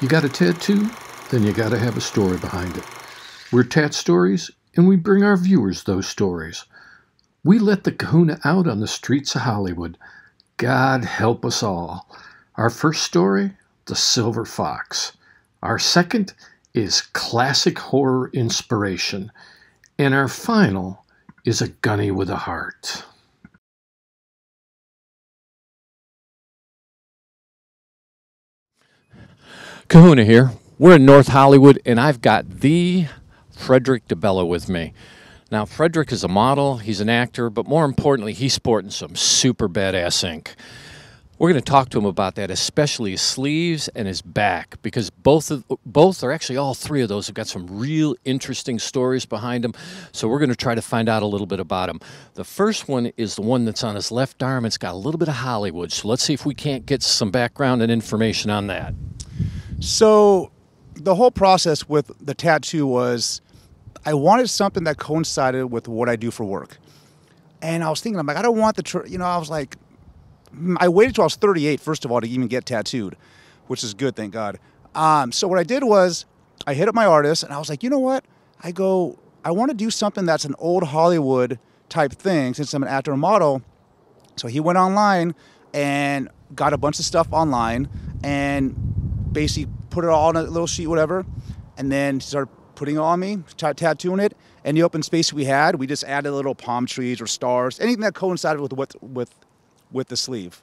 You got a tattoo? Then you got to have a story behind it. We're Tat-Stories, and we bring our viewers those stories. We let the kahuna out on the streets of Hollywood. God help us all. Our first story, The Silverfox. Our second is classic horror inspiration. And our final is a gunny with a heart. Kahuna here. We're in North Hollywood, and I've got the Frederick DeBella with me. Now, Frederick is a model, he's an actor, but more importantly, he's sporting some super badass ink. We're going to talk to him about that, especially his sleeves and his back, because both are actually all three of those have got some real interesting stories behind them. So we're going to try to find out a little bit about him. The first one is the one that's on his left arm. It's got a little bit of Hollywood. So let's see if we can't get some background and information on that. So the whole process with the tattoo was I wanted something that coincided with what I do for work. And I was thinking, I'm like, I don't want I was like, I waited till I was 38, first of all, to even get tattooed, which is good, thank God. So what I did was I hit up my artist, and I was like, you know what? I want to do something that's an old Hollywood type thing since I'm an actor and model. So he went online and got a bunch of stuff online and basically put it all on a little sheet, whatever, and then started putting it on me, tattooing it. And the open space we had, we just added little palm trees or stars, anything that coincided with the sleeve.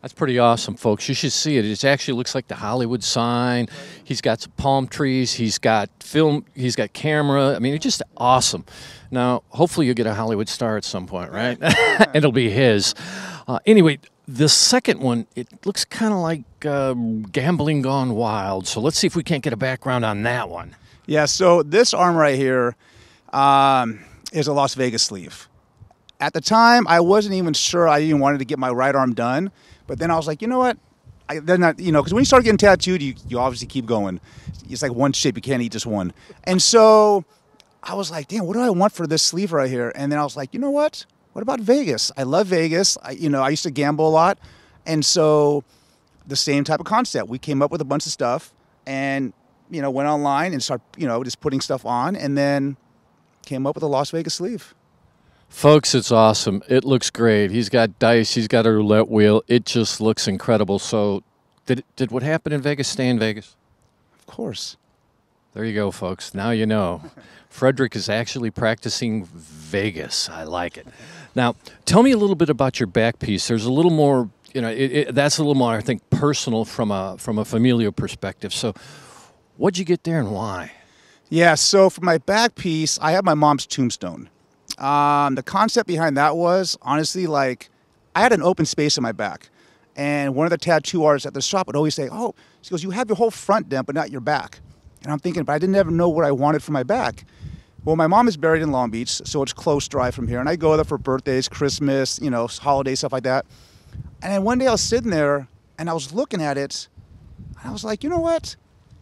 That's pretty awesome, folks. You should see it. It actually looks like the Hollywood sign. He's got some palm trees. He's got film. He's got camera. I mean, it's just awesome. Now, hopefully you'll get a Hollywood star at some point, right? It'll be his. Anyway, the second one, it looks kind of like Gambling Gone Wild. So let's see if we can't get a background on that one. Yeah, so this arm right here is a Las Vegas sleeve. At the time, I wasn't even sure I even wanted to get my right arm done. But then I was like, you know what? Because when you start getting tattooed, you obviously keep going. It's like one shape. You can't eat just one. And so I was like, damn, what do I want for this sleeve right here? And then I was like, you know what? What about Vegas? I love Vegas. I used to gamble a lot. And so the same type of concept. We came up with a bunch of stuff and, went online and started, just putting stuff on and then came up with a Las Vegas sleeve. Folks, it's awesome. It looks great. He's got dice. He's got a roulette wheel. It just looks incredible. So did what happened in Vegas stay in Vegas? Of course. There you go, folks. Now you know. Frederick is actually practicing Vegas. I like it. Now, tell me a little bit about your back piece. There's a little more, that's a little more, I think, personal from a familial perspective. So what'd you get there and why? Yeah, so for my back piece, I have my mom's tombstone. The concept behind that was, honestly, like, I had an open space in my back. And one of the tattoo artists at the shop would always say, oh, she goes, you have your whole front done, but not your back. And I'm thinking, but I didn't ever know what I wanted for my back. Well, my mom is buried in Long Beach, so it's close drive from here. And I go there for birthdays, Christmas, holidays, stuff like that. And then one day I was sitting there, and I was looking at it, and I was like, you know what?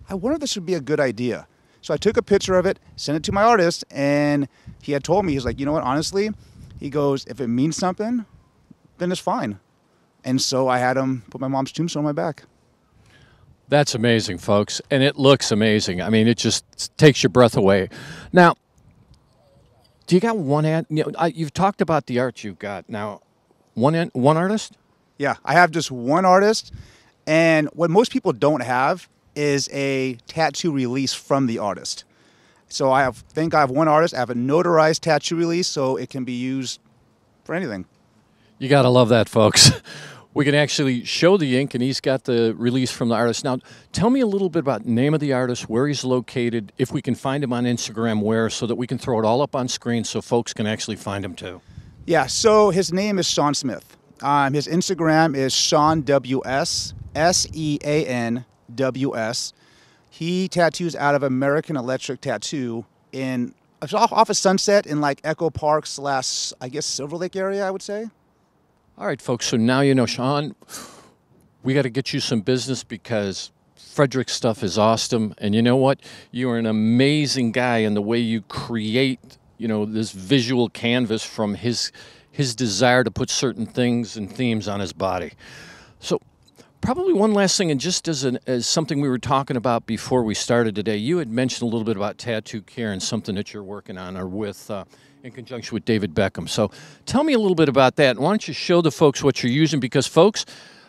I wonder if this would be a good idea. So I took a picture of it, sent it to my artist, and he had told me, he's like, you know what, honestly, he goes, if it means something, then it's fine. And so I had him put my mom's tombstone on my back. That's amazing, folks, and it looks amazing. I mean, it just takes your breath away. Now, do you got one ad? You've talked about the art you've got. Now, one artist? Yeah, I have just one artist, and what most people don't have is a tattoo release from the artist. So I have one artist. I have a notarized tattoo release, so it can be used for anything. You got to love that, folks. We can actually show the ink, and he's got the release from the artist. Now, tell me a little bit about the name of the artist, where he's located, if we can find him on Instagram, where, so that we can throw it all up on screen so folks can actually find him too. Yeah, so his name is Shawn Smith. His Instagram is Shawn WS, SEANWS. He tattoos out of American Electric Tattoo off of Sunset in like Echo Park / I guess Silver Lake area, I would say. All right, folks, so now you know, Shawn, we got to get you some business because Frederick's stuff is awesome. And you know what? You are an amazing guy in the way you create, this visual canvas from his desire to put certain things and themes on his body. So Probably one last thing, and just as something we were talking about before we started today, you had mentioned a little bit about tattoo care and something that you're working on or with in conjunction with David Beckham. So tell me a little bit about that. Why don't you show the folks what you're using? Because, folks,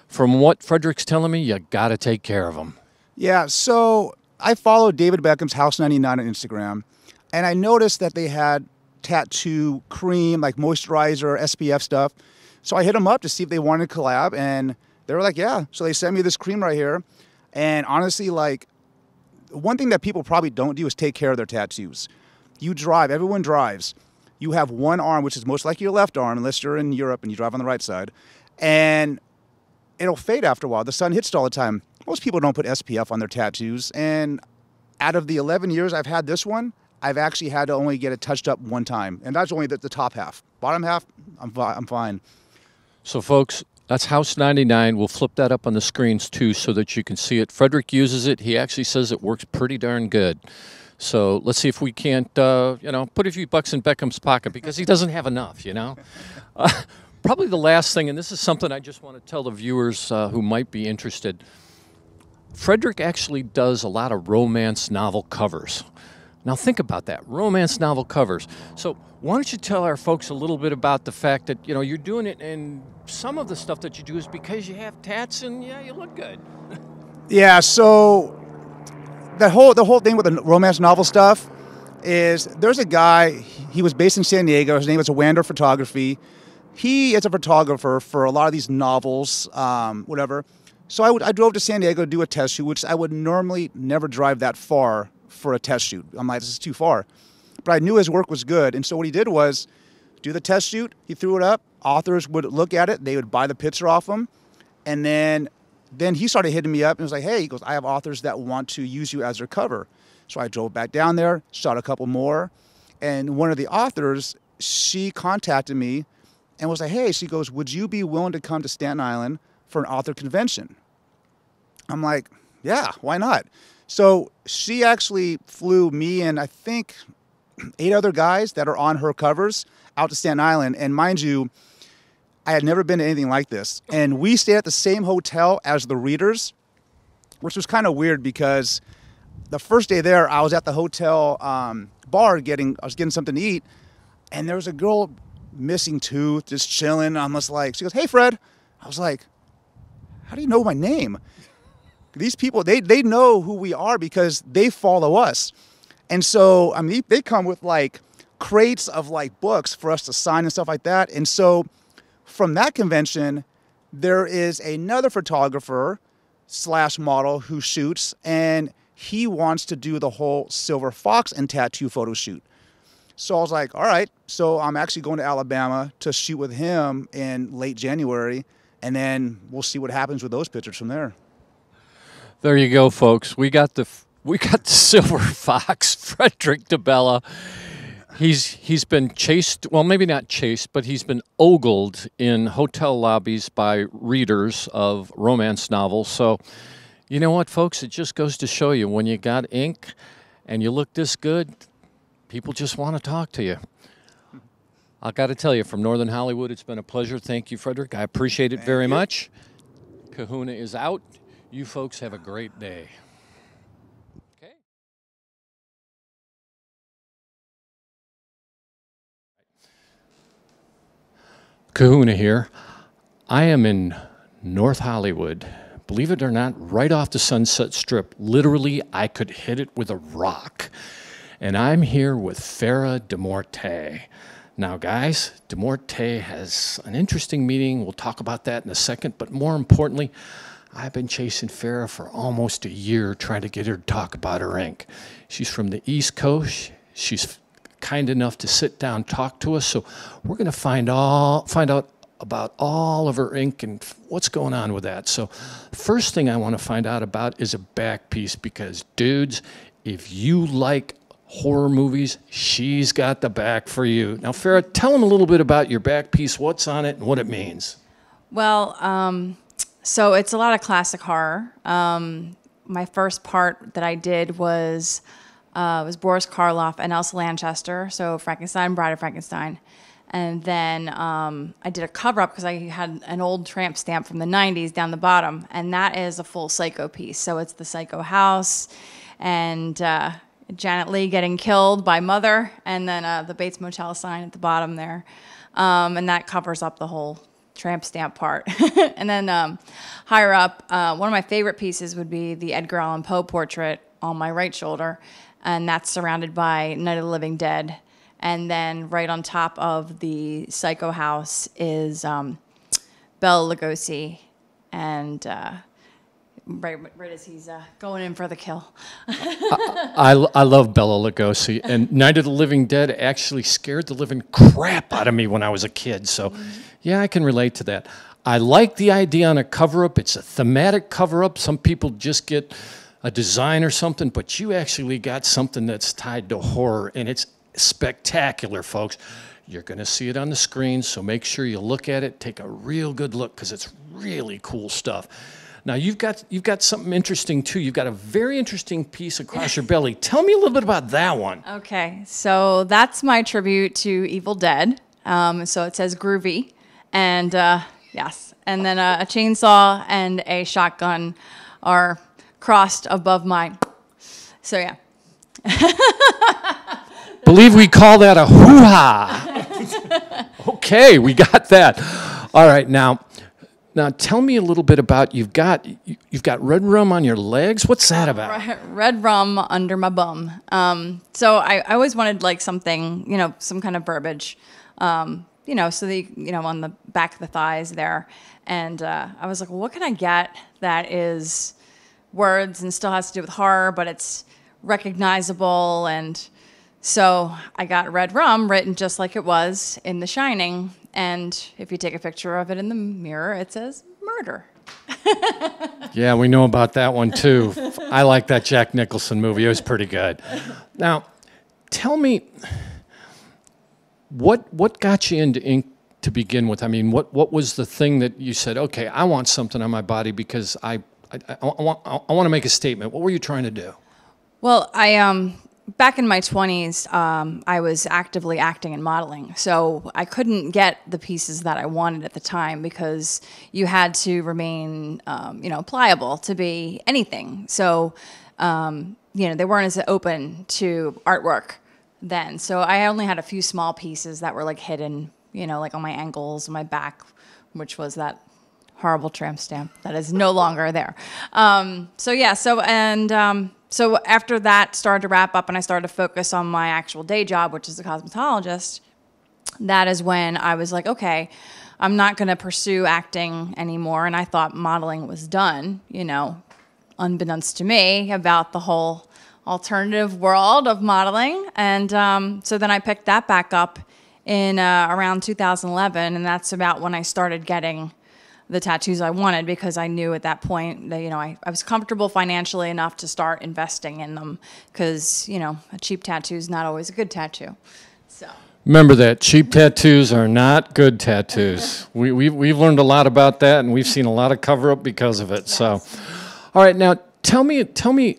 from what Frederick's telling me, you got to take care of them. Yeah, so I follow David Beckham's House 99 on Instagram, and I noticed that they had tattoo cream, like moisturizer, SPF stuff. So I hit them up to see if they wanted to collab, and they were like, yeah. So they sent me this cream right here. And honestly, like, one thing that people probably don't do is take care of their tattoos. You drive, everyone drives. You have one arm, which is most likely your left arm, unless you're in Europe and you drive on the right side. And it'll fade after a while. The sun hits it all the time. Most people don't put SPF on their tattoos. And out of the 11 years I've had this one, I've actually had to only get it touched up one time. And that's only the top half. Bottom half, I'm fine. So, folks, that's House 99. We'll flip that up on the screens, too, so that you can see it. Frederick uses it. He actually says it works pretty darn good. So let's see if we can't, put a few bucks in Beckham's pocket, because he doesn't have enough, Probably the last thing, and this is something I just want to tell the viewers who might be interested. Frederick actually does a lot of romance novel covers. Now think about that, romance novel covers. So why don't you tell our folks a little bit about the fact that, you're doing it, and some of the stuff that you do is because you have tats and, yeah, you look good. Yeah, so the whole thing with the romance novel stuff is there's a guy, he was based in San Diego, his name is Wander Photography. He is a photographer for a lot of these novels, whatever. So I drove to San Diego to do a test shoot, which I would normally never drive that far for a test shoot. I'm like, this is too far. But I knew his work was good. And so what he did was do the test shoot. He threw it up. Authors would look at it. They would buy the picture off him. And then he started hitting me up and was like, hey, he goes, I have authors that want to use you as their cover. So I drove back down there, shot a couple more. And one of the authors, she contacted me and was like, hey, she goes, would you be willing to come to Staten Island for an author convention? I'm like, yeah, why not? So she actually flew me and I think 8 other guys that are on her covers out to Staten Island. And mind you, I had never been to anything like this. And we stayed at the same hotel as the readers, which was kind of weird because the first day there, I was at the hotel bar I was getting something to eat. And there was a girl missing tooth, just chilling. I'm just like, she goes, hey, Fred. I was like, how do you know my name? These people, they know who we are because they follow us. And so, I mean, they come with like crates of like books for us to sign and stuff like that. And so from that convention, there is another photographer / model who shoots, and he wants to do the whole Silverfox and tattoo photo shoot. So I was like, all right. So I'm actually going to Alabama to shoot with him in late January, and then we'll see what happens with those pictures from there. There you go, folks. We got the Silverfox, Frederick DeBella. He's been chased, well, maybe not chased, but he's been ogled in hotel lobbies by readers of romance novels. So, you know what, folks? It just goes to show you, when you got ink and you look this good, people just want to talk to you. I got to tell you, from Northern Hollywood, it's been a pleasure. Thank you, Frederick. I appreciate it very much. Kahuna is out. You folks have a great day. Okay. Kahuna here. I am in North Hollywood. Believe it or not, right off the Sunset Strip. Literally, I could hit it with a rock. And I'm here with Farrah DeMorte. Now, guys, DeMorte has an interesting meeting. We'll talk about that in a second. But more importantly, I've been chasing Farrah for almost a year, trying to get her to talk about her ink. She's from the East Coast. She's kind enough to sit down and talk to us. So we're going to find out about all of her ink and what's going on with that. So first thing I want to find out about is a back piece, because, dudes, if you like horror movies, she's got the back for you. Now, Farrah, tell them a little bit about your back piece, what's on it, and what it means. Well, so it's a lot of classic horror. My first part that I did was Boris Karloff and Elsa Lanchester, so Frankenstein, Bride of Frankenstein. And then I did a cover-up because I had an old tramp stamp from the 90s down the bottom, and that is a full Psycho piece. So it's the Psycho house, and Janet Leigh getting killed by Mother, and then the Bates Motel sign at the bottom there. And that covers up the whole tramp stamp part. And then higher up, one of my favorite pieces would be the Edgar Allan Poe portrait on my right shoulder, and that's surrounded by Night of the Living Dead. And then right on top of the Psycho house is Bela Lugosi, and right as he's going in for the kill. I love Bela Lugosi, and Night of the Living Dead actually scared the living crap out of me when I was a kid. So, yeah, I can relate to that. I like the idea on a cover-up. It's a thematic cover-up. Some people just get a design or something, but you actually got something that's tied to horror, and it's spectacular, folks. You're going to see it on the screen, so make sure you look at it. Take a real good look because it's really cool stuff. Now, you've got something interesting, too. You've got a very interesting piece across your belly. Tell me a little bit about that one. Okay, so that's my tribute to Evil Dead. So it says groovy, and yes. And then a chainsaw and a shotgun are crossed above mine. So, yeah. Believe we call that a hoo-ha. Okay, we got that. All right, now tell me a little bit about you've got red rum on your legs. What's that about? Red rum under my bum. So I always wanted like something, some kind of verbiage, so the on the back of the thighs there. And I was like, well, what can I get that is words and still has to do with horror, but it's recognizable? And so I got red rum written just like it was in The Shining. And if you take a picture of it in the mirror, it says murder. Yeah, we know about that one, too. I like that Jack Nicholson movie. It was pretty good. Now, tell me, what got you into ink to begin with? I mean, what was the thing that you said, okay, I want something on my body because I want to make a statement. What were you trying to do? Well, back in my 20s, I was actively acting and modeling, so I couldn't get the pieces that I wanted at the time because you had to remain, pliable to be anything. So, they weren't as open to artwork then. So I only had a few small pieces that were like hidden, like on my ankles, my back, which was that horrible tramp stamp that is no longer there. So after that started to wrap up and I started to focus on my actual day job, which is a cosmetologist, that is when I was like, okay, I'm not going to pursue acting anymore. And I thought modeling was done, unbeknownst to me about the whole alternative world of modeling. And so then I picked that back up in around 2011, and that's about when I started getting the tattoos I wanted because I knew at that point that, I was comfortable financially enough to start investing in them because, a cheap tattoo is not always a good tattoo. So remember that cheap tattoos are not good tattoos. We've learned a lot about that, and we've seen a lot of cover-up because of it. Yes. So, all right, now tell me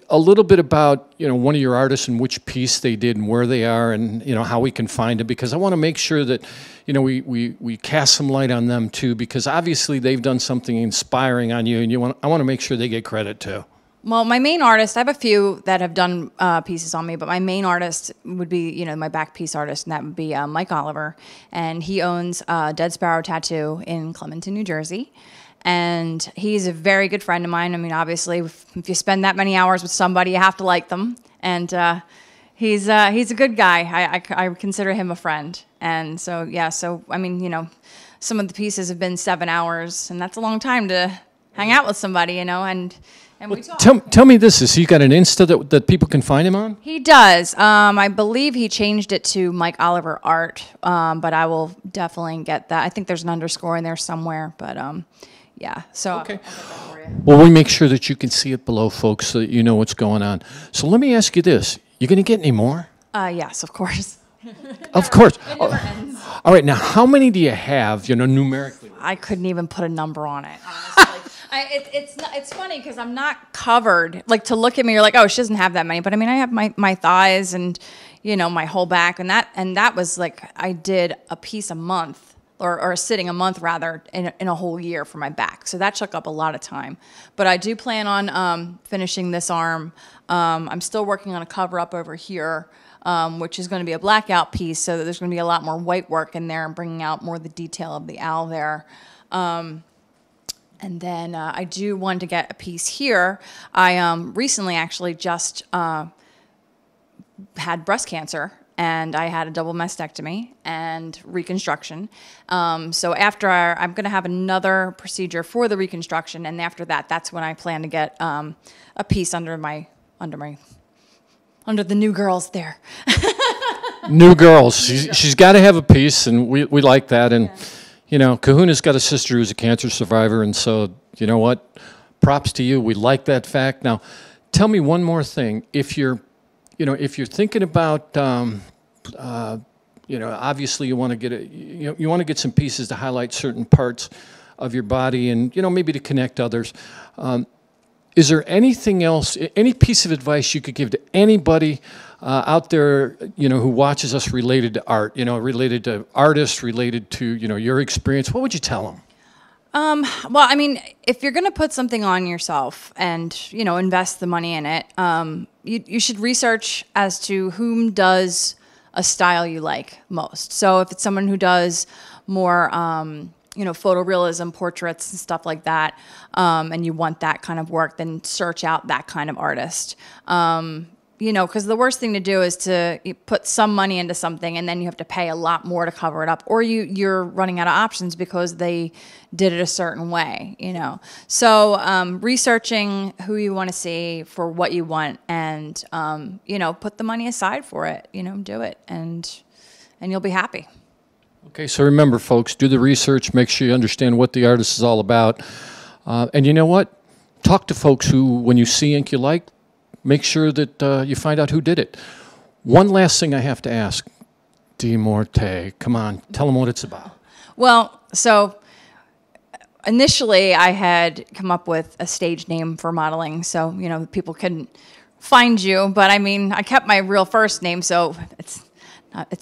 a little bit about one of your artists and which piece they did and where they are and how we can find it, because I want to make sure that we cast some light on them too, because obviously they've done something inspiring on you, and I want to make sure they get credit too. Well, my main artist, I have a few that have done pieces on me, but my main artist would be, my back piece artist, and that would be Mike Oliver, and he owns Dead Sparrow Tattoo in Clementon, New Jersey. And he's a very good friend of mine. I mean, obviously, if you spend that many hours with somebody, you have to like them. And he's a good guy. I consider him a friend. And so, yeah, I mean, some of the pieces have been 7 hours, and that's a long time to hang out with somebody, and we talk. Tell me this. Has he got an Insta that people can find him on? He does. I believe he changed it to Mike Oliver Art, but I will definitely get that. I think there's an underscore in there somewhere, but yeah, so okay. I'll get that for you. Well, we make sure that you can see it below, folks, so that you know what's going on. So let me ask you this. You going to get any more? Yes, of course. Of course. It never ends. All right, now how many do you have, numerically? I couldn't even put a number on it, honestly. It's funny because I'm not covered. Like, to look at me, you're like, oh, she doesn't have that many. But I mean, I have my thighs and, you know, my whole back, and that was like, I did a piece a month, or a sitting a month rather, in a whole year for my back. So that took up a lot of time. But I do plan on finishing this arm. I'm still working on a cover up over here, which is going to be a blackout piece, so that there's going to be a lot more white work in there and bringing out more of the detail of the owl there. And then I do want to get a piece here. I recently actually just had breast cancer, and I had a double mastectomy and reconstruction. So after I'm going to have another procedure for the reconstruction, and after that, that's when I plan to get a piece under the new girls there. New girls. She's got to have a piece, and we like that. And you know, Kahuna's got a sister who's a cancer survivor, and so, you know what? Props to you. We like that fact. Now, tell me one more thing. If you're thinking about, you know, obviously you want to get you want to get some pieces to highlight certain parts of your body, and, you know, maybe to connect others. Is there anything else, any piece of advice you could give to anybody out there, you know, who watches us, related to art, you know, related to artists, related to, you know, your experience? What would you tell them? Well, I mean, if you're going to put something on yourself and, you know, invest the money in it, you should research as to whom does a style you like most. So if it's someone who does more, you know, photorealism, portraits and stuff like that, and you want that kind of work, then search out that kind of artist. You know, because the worst thing to do is to put some money into something and then you have to pay a lot more to cover it up, or you're running out of options because they did it a certain way, you know. So researching who you want to see for what you want, and, you know, put the money aside for it, you know, do it, and you'll be happy. Okay, so remember, folks, do the research, make sure you understand what the artist is all about. And you know what? Talk to folks who, when you see ink you like, make sure that you find out who did it. One last thing I have to ask, Dee Morte, come on, tell them what it's about. Well, so initially I had come up with a stage name for modeling, so, you know, people couldn't find you. But I mean, I kept my real first name, so it's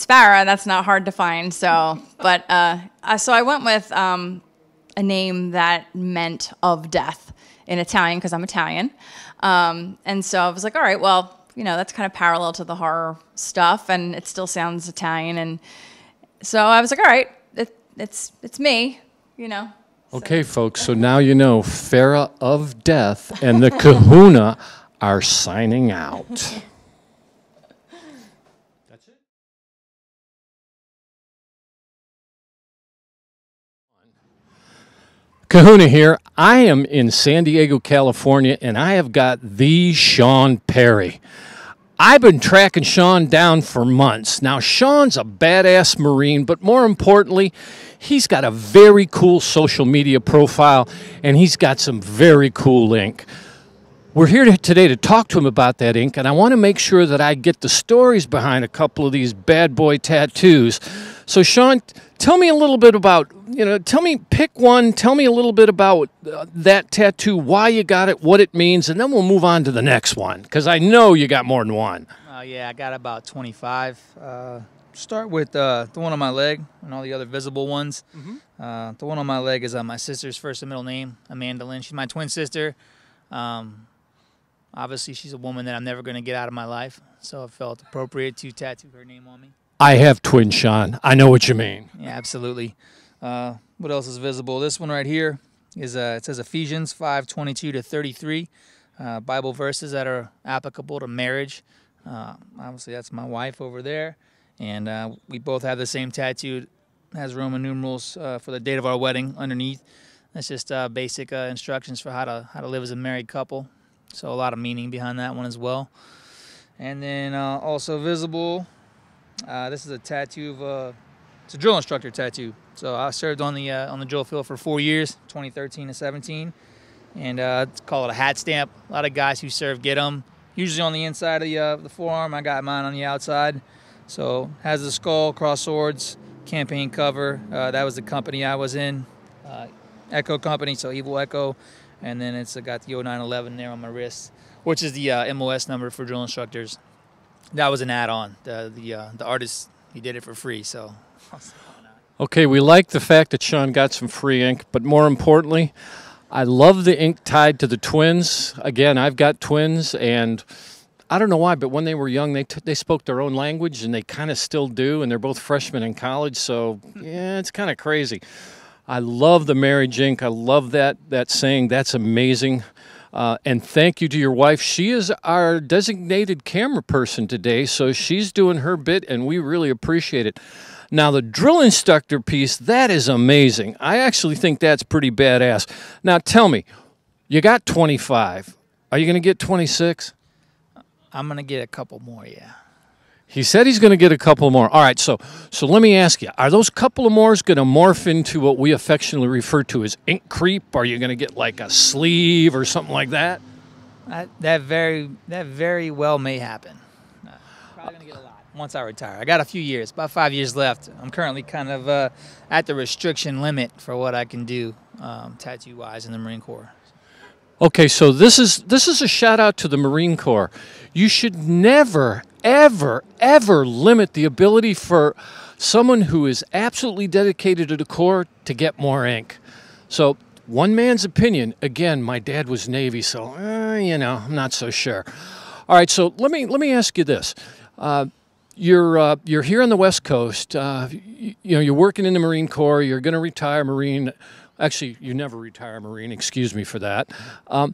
Farah. That's not hard to find. So, but so I went with a name that meant of death in Italian, because I'm Italian. And so I was like, all right, well, you know, that's kind of parallel to the horror stuff, and it still sounds Italian. And so I was like, all right, it's me, you know. Okay, folks, so now you know Farah of Death and the Kahuna are signing out. That's it. Kahuna here. I am in San Diego, California, and I have got the Shawn Perry. I've been tracking Shawn down for months. Now, Shawn's a badass Marine, but more importantly, he's got a very cool social media profile, and he's got some very cool ink. We're here today to talk to him about that ink, and I want to make sure that I get the stories behind a couple of these bad boy tattoos. So, Shawn, tell me a little bit about, you know, pick one, tell me a little bit about that tattoo, why you got it, what it means, and then we'll move on to the next one, because I know you got more than one. Yeah, I got about 25. Start with the one on my leg and all the other visible ones. Mm-hmm. The one on my leg is my sister's first and middle name, Amanda Lynn. She's my twin sister. Obviously, she's a woman that I'm never going to get out of my life, so it felt appropriate to tattoo her name on me. I have twins, Shawn. I know what you mean. Yeah, absolutely. What else is visible? This one right here is it says Ephesians 5:22-33, Bible verses that are applicable to marriage. Obviously, that's my wife over there, and we both have the same tattoo. It has Roman numerals for the date of our wedding underneath. That's just basic instructions for how to live as a married couple. So a lot of meaning behind that one as well. And then also visible, this is a tattoo of it's a drill instructor tattoo. So I served on the drill field for 4 years, 2013 to 17, and it's called a hat stamp. A lot of guys who serve get them. Usually on the inside of the forearm. I got mine on the outside. So has the skull, cross swords, campaign cover. That was the company I was in, Echo Company, so Evil Echo. and then it's got the 0911 there on my wrist, which is the MOS number for drill instructors. That was an add-on. The artist, he did it for free, so. Okay, we like the fact that Shawn got some free ink, but more importantly, I love the ink tied to the twins. Again, I've got twins, and I don't know why, but when they were young, they spoke their own language, and they kind of still do, and they're both freshmen in college, so yeah, it's kind of crazy. I love the marriage ink. I love that saying. That's amazing. And thank you to your wife. She is our designated camera person today, so she's doing her bit, and we really appreciate it. Now, the drill instructor piece, that is amazing. I actually think that's pretty badass. Now, tell me, you got 25. Are you going to get 26? I'm going to get a couple more, yeah. He said he's going to get a couple more. All right, so let me ask you, are those couple of mores going to morph into what we affectionately refer to as ink creep? Are you going to get like a sleeve or something like that? That very well may happen. Probably going to get a lot once I retire. I got a few years, about 5 years left. I'm currently kind of at the restriction limit for what I can do tattoo-wise in the Marine Corps. Okay, so this is a shout out to the Marine Corps. You should never, ever, ever limit the ability for someone who is absolutely dedicated to the Corps to get more ink. So, one man's opinion. Again, my dad was Navy, so I'm not so sure. All right, so let me ask you this. You're here on the West Coast. You're working in the Marine Corps. You're going to retire Marine. Actually, you never retire Marine. Excuse me for that. But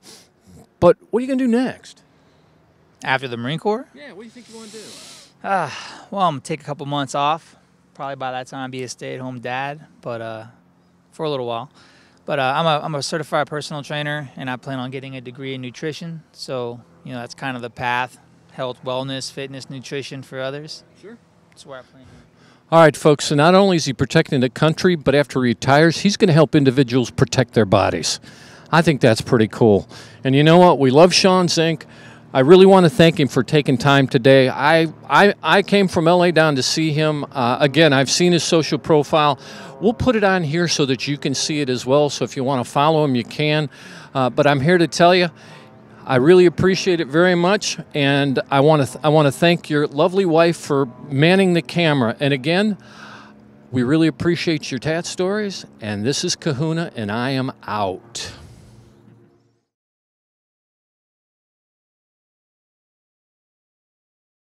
what are you going to do next? After the Marine Corps? Yeah, what do you think you want to do? Well, I'm going to take a couple months off. Probably by that time be a stay-at-home dad, but for a little while. But I'm a certified personal trainer, and I plan on getting a degree in nutrition. So, that's kind of the path. Health, wellness, fitness, nutrition for others. Sure. That's where I plan. All right, folks, so not only is he protecting the country, but after he retires, he's going to help individuals protect their bodies. I think that's pretty cool. And you know what? We love Shawn's ink. I really want to thank him for taking time today. I came from LA down to see him. Again, I've seen his social profile. We'll put it on here so that you can see it as well. So if you want to follow him, you can. But I'm here to tell you, I really appreciate it very much, and I want to thank your lovely wife for manning the camera. And again, we really appreciate your Tat Stories, and this is Kahuna, and I am out.